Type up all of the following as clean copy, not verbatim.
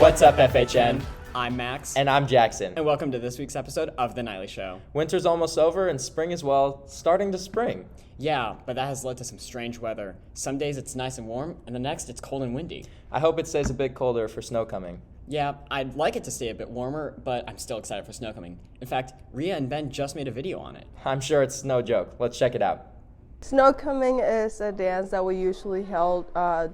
What's up, FHN? I'm Max. And I'm Jackson. And welcome to this week's episode of The Nightly Show. Winter's almost over and spring is, well, starting to spring. Yeah, but that has led to some strange weather. Some days it's nice and warm, and the next it's cold and windy. I hope it stays a bit colder for Snowcoming. Yeah, I'd like it to stay a bit warmer, but I'm still excited for Snowcoming. In fact, Rhea and Ben just made a video on it. I'm sure it's no joke. Let's check it out. Snowcoming is a dance that we usually held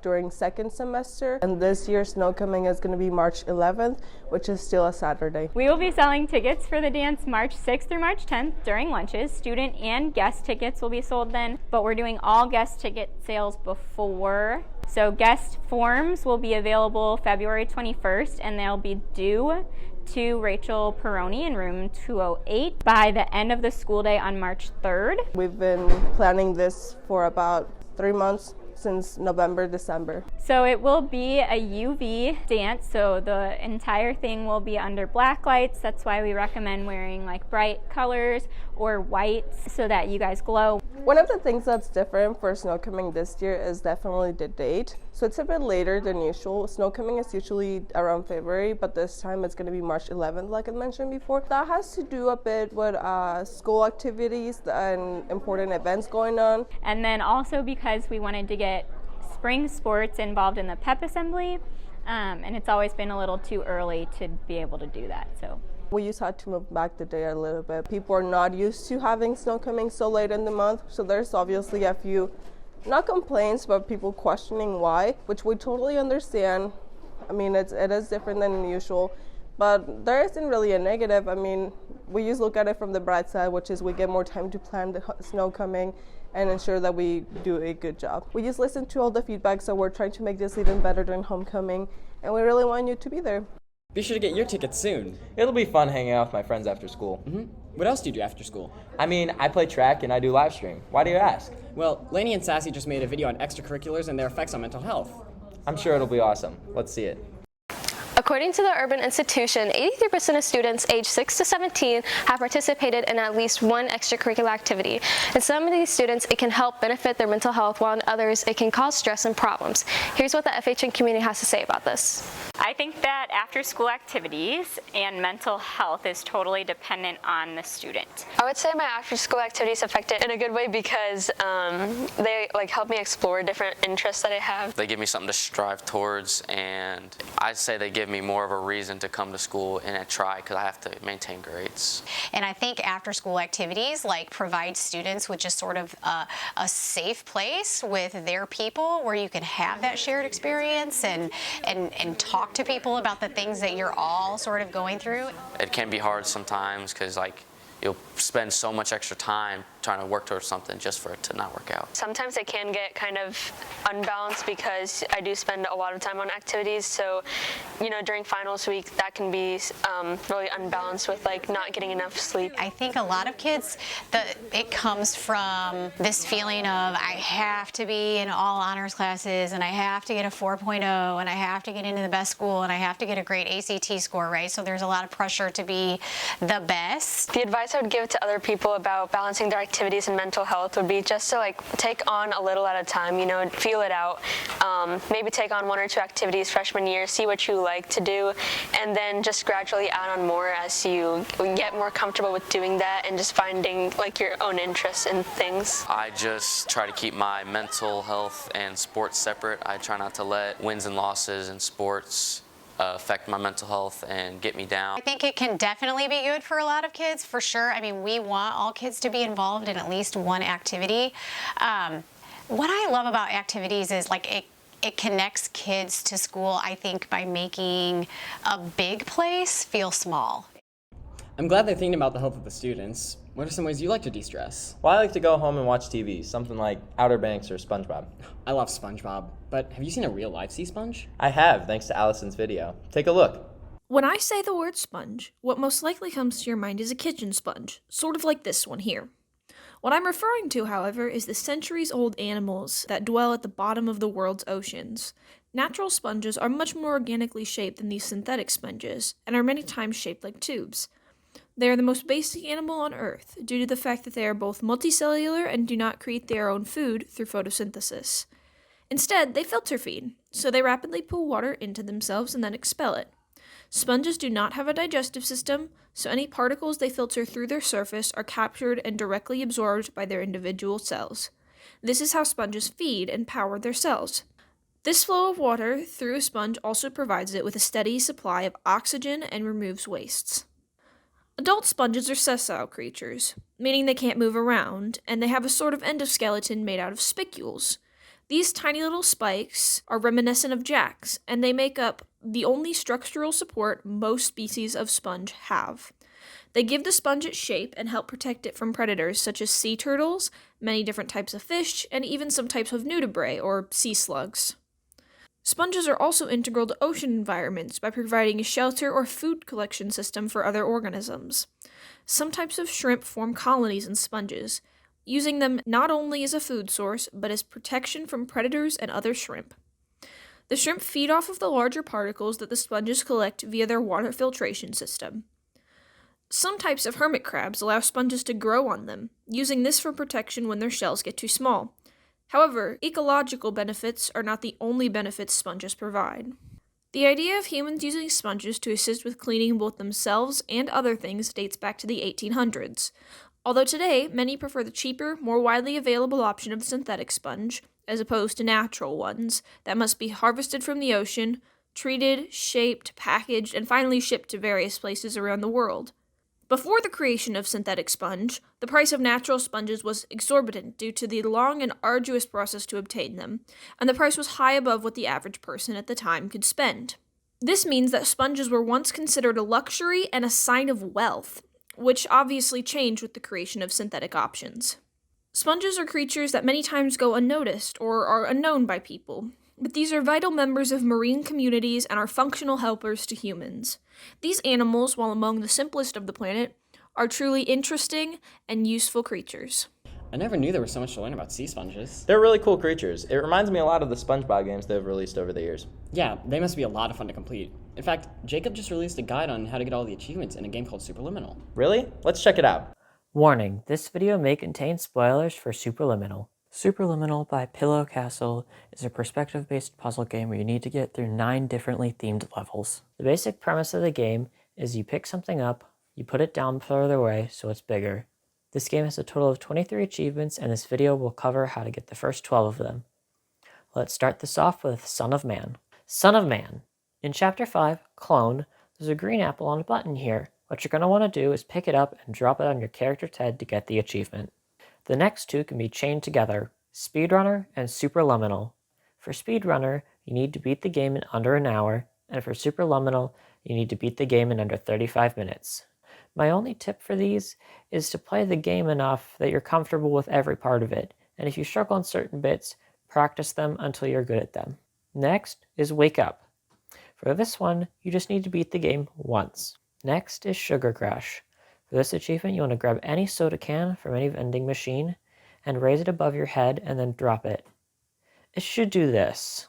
during second semester, and this year Snowcoming is going to be March 11th, which is still a Saturday. We will be selling tickets for the dance March 6th through March 10th during lunches. Student and guest tickets will be sold then, but we're doing all guest ticket sales before. So guest forms will be available February 21st, and they'll be due to Rachel Peroni in room 208 by the end of the school day on March 3rd. We've been planning this for about 3 months, since November, December. So it will be a UV dance, so the entire thing will be under black lights. That's why we recommend wearing like bright colors or whites so that you guys glow. One of the things that's different for Snowcoming this year is definitely the date. So it's a bit later than usual. Snowcoming is usually around February, but this time it's going to be March 11th, like I mentioned before. That has to do a bit with school activities and important events going on. And then also because we wanted to get spring sports involved in the pep assembly, and it's always been a little too early to be able to do that. So we just had to move back the day a little bit. People are not used to having Snowcoming so late in the month, so there's obviously a few, not complaints, but people questioning why, which we totally understand. I mean, it is different than usual, but there isn't really a negative. I mean, we just look at it from the bright side, which is we get more time to plan the Snowcoming and ensure that we do a good job. We just listen to all the feedback, so we're trying to make this even better during homecoming, and we really want you to be there. Be sure to get your tickets soon. It'll be fun hanging out with my friends after school. What else do you do after school? I mean, I play track and I do live stream. Why do you ask? Well, Laney and Sassy just made a video on extracurriculars and their effects on mental health. I'm sure it'll be awesome. Let's see it. According to the Urban Institution, 83% of students aged 6 to 17 have participated in at least one extracurricular activity. In some of these students, it can help benefit their mental health, while in others, it can cause stress and problems. Here's what the FHN community has to say about this. I think that after-school activities and mental health is totally dependent on the student. I would say my after-school activities affect it in a good way because they help me explore different interests that I have. They give me something to strive towards, and I'd say they give me more of a reason to come to school and try because I have to maintain grades. And I think after-school activities provide students with just sort of a safe place with their people where you can have that shared experience and talk to people about the things that you're all sort of going through. It can be hard sometimes because you'll spend so much extra time trying to work towards something just for it to not work out. Sometimes it can get kind of unbalanced because I do spend a lot of time on activities, so during finals week that can be really unbalanced with not getting enough sleep. I think a lot of kids, it comes from this feeling of I have to be in all honors classes and I have to get a 4.0 and I have to get into the best school and I have to get a great ACT score, right? So there's a lot of pressure to be the best. The advice I would give to other people about balancing their activities and mental health would be just to take on a little at a time, feel it out. Maybe take on 1 or 2 activities freshman year, see what you like to do, and then just gradually add on more as you get more comfortable with doing that and just finding your own interests in things. I just try to keep my mental health and sports separate. I try not to let wins and losses in sports affect my mental health and get me down. I think it can definitely be good for a lot of kids, for sure. I mean, we want all kids to be involved in at least one activity. What I love about activities is it connects kids to school, I think, by making a big place feel small. I'm glad they're thinking about the health of the students. What are some ways you like to de-stress? Well, I like to go home and watch TV, something like Outer Banks or SpongeBob. I love SpongeBob, but have you seen a real-life sea sponge? I have, thanks to Allison's video. Take a look. When I say the word sponge, what most likely comes to your mind is a kitchen sponge, sort of like this one here. What I'm referring to, however, is the centuries-old animals that dwell at the bottom of the world's oceans. Natural sponges are much more organically shaped than these synthetic sponges, and are many times shaped like tubes. They are the most basic animal on Earth, due to the fact that they are both multicellular and do not create their own food through photosynthesis. Instead, they filter feed, so they rapidly pull water into themselves and then expel it. Sponges do not have a digestive system, so any particles they filter through their surface are captured and directly absorbed by their individual cells. This is how sponges feed and power their cells. This flow of water through a sponge also provides it with a steady supply of oxygen and removes wastes. Adult sponges are sessile creatures, meaning they can't move around, and they have a sort of endoskeleton made out of spicules. These tiny little spikes are reminiscent of jacks, and they make up the only structural support most species of sponge have. They give the sponge its shape and help protect it from predators such as sea turtles, many different types of fish, and even some types of nudibranch or sea slugs. Sponges are also integral to ocean environments by providing a shelter or food collection system for other organisms. Some types of shrimp form colonies in sponges, using them not only as a food source, but as protection from predators and other shrimp. The shrimp feed off of the larger particles that the sponges collect via their water filtration system. Some types of hermit crabs allow sponges to grow on them, using this for protection when their shells get too small. However, ecological benefits are not the only benefits sponges provide. The idea of humans using sponges to assist with cleaning both themselves and other things dates back to the 1800s. Although today, many prefer the cheaper, more widely available option of the synthetic sponge, as opposed to natural ones that must be harvested from the ocean, treated, shaped, packaged, and finally shipped to various places around the world. Before the creation of synthetic sponge, the price of natural sponges was exorbitant due to the long and arduous process to obtain them, and the price was high above what the average person at the time could spend. This means that sponges were once considered a luxury and a sign of wealth, which obviously changed with the creation of synthetic options. Sponges are creatures that many times go unnoticed or are unknown by people, but these are vital members of marine communities and are functional helpers to humans. These animals, while among the simplest of the planet, are truly interesting and useful creatures. I never knew there was so much to learn about sea sponges. They're really cool creatures. It reminds me a lot of the SpongeBob games they've released over the years. Yeah, they must be a lot of fun to complete. In fact, Jacob just released a guide on how to get all the achievements in a game called Superliminal. Really? Let's check it out. Warning, this video may contain spoilers for Superliminal. Superliminal by Pillow Castle is a perspective-based puzzle game where you need to get through 9 differently themed levels. The basic premise of the game is you pick something up, you put it down further away so it's bigger. This game has a total of 23 achievements, and this video will cover how to get the first 12 of them. Let's start this off with Son of Man. Son of Man. In Chapter 5, Clone, there's a green apple on a button here. What you're going to want to do is pick it up and drop it on your character's head to get the achievement. The next two can be chained together, Speedrunner and Superliminal. For Speedrunner, you need to beat the game in under an hour, and for Superliminal, you need to beat the game in under 35 minutes. My only tip for these is to play the game enough that you're comfortable with every part of it, and if you struggle on certain bits, practice them until you're good at them. Next is Wake Up. For this one, you just need to beat the game once. Next is Sugar Crash. For this achievement, you want to grab any soda can from any vending machine and raise it above your head and then drop it. It should do this.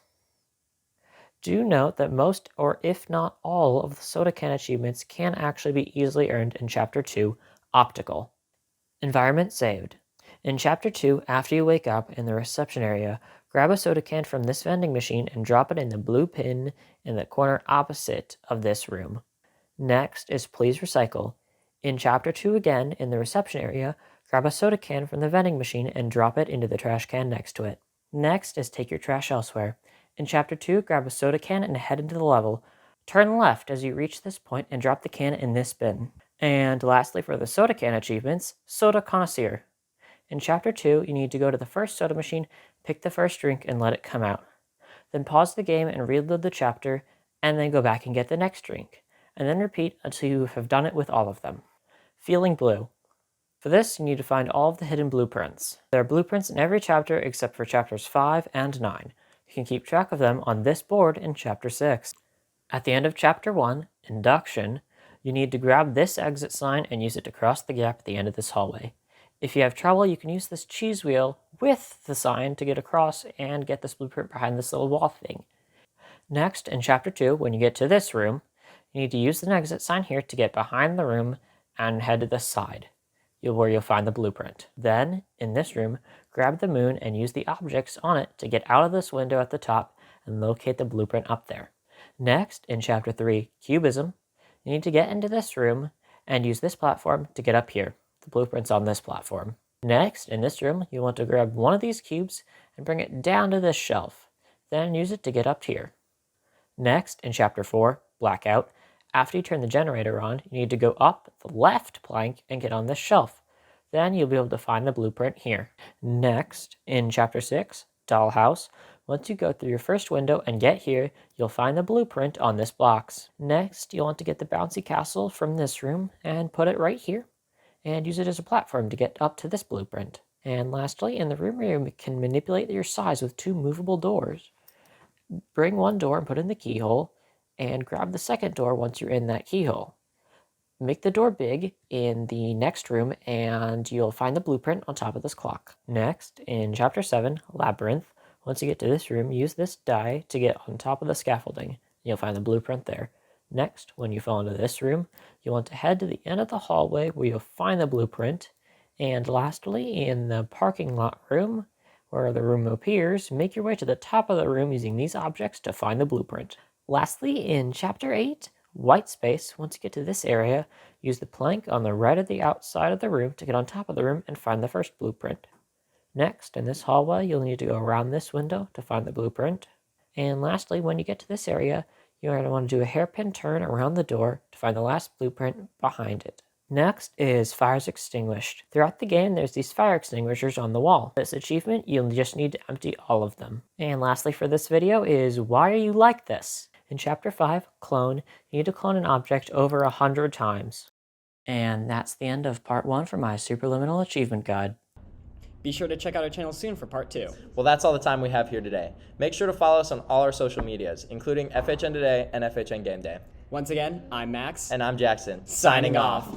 Do note that most, or if not all, of the soda can achievements can actually be easily earned in Chapter 2, Optical. Environment saved. In Chapter 2, after you wake up in the reception area, grab a soda can from this vending machine and drop it in the blue bin in the corner opposite of this room. Next is Please Recycle. In Chapter 2 again, in the reception area, grab a soda can from the vending machine and drop it into the trash can next to it. Next is Take Your Trash Elsewhere. In Chapter 2, grab a soda can and head into the level. Turn left as you reach this point and drop the can in this bin. And lastly, for the soda can achievements, Soda Connoisseur. In Chapter 2, you need to go to the first soda machine, pick the first drink, and let it come out. Then pause the game and reload the chapter, and then go back and get the next drink. And then repeat until you have done it with all of them. Feeling Blue. For this, you need to find all of the hidden blueprints. There are blueprints in every chapter except for Chapters 5 and 9. You can keep track of them on this board in Chapter 6. At the end of Chapter 1, Induction, you need to grab this exit sign and use it to cross the gap at the end of this hallway. If you have trouble, you can use this cheese wheel with the sign to get across and get this blueprint behind this little wall thing. Next, in Chapter 2, when you get to this room, you need to use the exit sign here to get behind the room and head to the side, where you'll find the blueprint. Then, in this room, grab the moon and use the objects on it to get out of this window at the top and locate the blueprint up there. Next, in Chapter 3, Cubism, you need to get into this room and use this platform to get up here. The blueprint's on this platform. Next, in this room, you want to grab one of these cubes and bring it down to this shelf. Then use it to get up here. Next, in Chapter 4, Blackout, after you turn the generator on, you need to go up the left plank and get on this shelf. Then you'll be able to find the blueprint here. Next, in Chapter 6, Dollhouse, once you go through your first window and get here, you'll find the blueprint on this box. Next, you'll want to get the bouncy castle from this room and put it right here, and use it as a platform to get up to this blueprint. And lastly, in the room where you can manipulate your size with 2 movable doors, bring one door and put in the keyhole, and grab the second door once you're in that keyhole. Make the door big in the next room, and you'll find the blueprint on top of this clock. Next, in Chapter 7, Labyrinth, once you get to this room, use this die to get on top of the scaffolding. You'll find the blueprint there. Next, when you fall into this room, you'll want to head to the end of the hallway where you'll find the blueprint. And lastly, in the parking lot room, where the room appears, make your way to the top of the room using these objects to find the blueprint. Lastly, in Chapter 8, White Space, once you get to this area, use the plank on the right of the outside of the room to get on top of the room and find the first blueprint. Next, in this hallway, you'll need to go around this window to find the blueprint. And lastly, when you get to this area, you're going to want to do a hairpin turn around the door to find the last blueprint behind it. Next is Fires Extinguished. Throughout the game, there's these fire extinguishers on the wall. This achievement, you'll just need to empty all of them. And lastly for this video is, why are you like this? In Chapter 5, Clone, you need to clone an object over 100 times. And that's the end of Part 1 for my Superliminal Achievement Guide. Be sure to check out our channel soon for Part 2. Well, that's all the time we have here today. Make sure to follow us on all our social medias, including FHNtoday and FHN Game Day. Once again, I'm Max. And I'm Jackson. Signing off.